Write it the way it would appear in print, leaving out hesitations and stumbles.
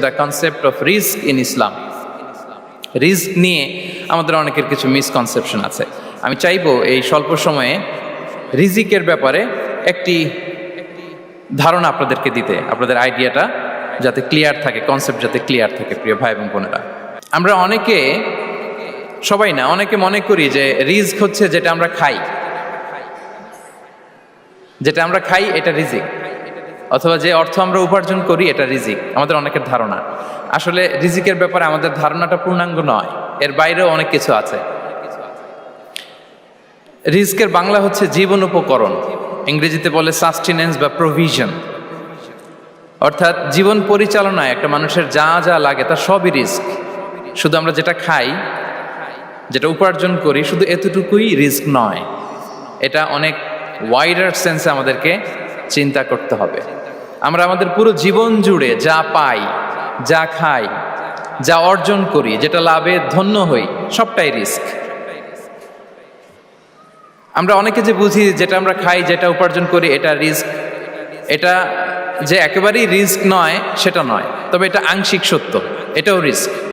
The concept of risk in Islam. Risk নিয়ে আমাদের অনেকের কিছু মিসকনসেপশন আছে। আমি চাইবো এই স্বল্প সময়ে রিজিকের ব্যাপারে একটি ধারণা আপনাদেরকে দিতে, আপনাদের আইডিয়াটা যাতে ক্লিয়ার থাকে, কনসেপ্ট যাতে ক্লিয়ার থাকে। প্রিয় ভাই এবং বোনেরা, আমরা অনেকে, সবাই না, অনেকে মনে করি যে রিস্ক হচ্ছে যেটা আমরা খাই, যেটা আমরা খাই এটা রিজিক, অথবা যে অর্থ আমরা উপার্জন করি এটা রিজিক। আমাদের অনেকের ধারণা। আসলে রিজিকের ব্যাপারে আমাদের ধারণাটা পূর্ণাঙ্গ নয়, এর বাইরেও অনেক কিছু আছে। রিস্কের বাংলা হচ্ছে জীবন উপকরণ, ইংরেজিতে বলে সাস্টেনেন্স বা প্রভিশন। অর্থাৎ জীবন পরিচালনায় একটা মানুষের যা যা লাগে তার সবই রিস্ক। শুধু আমরা যেটা খাই, যেটা উপার্জন করি, শুধু এতটুকুই রিস্ক নয়। এটা অনেক ওয়াইডার সেন্সে আমাদেরকে চিন্তা করতে হবে। আমরা আমাদের পুরো জীবন জুড়ে যা পাই, যা খাই, যা অর্জন করি, যেটা লাভে ধন্য হই, সবটাই রিস্ক। আমরা অনেকে যে বুঝি যেটা আমরা খাই, যেটা উপার্জন করি এটা রিস্ক, এটা যে একেবারেই রিস্ক নয় সেটা নয়, তবে এটা আংশিক সত্য, এটাও রিস্ক।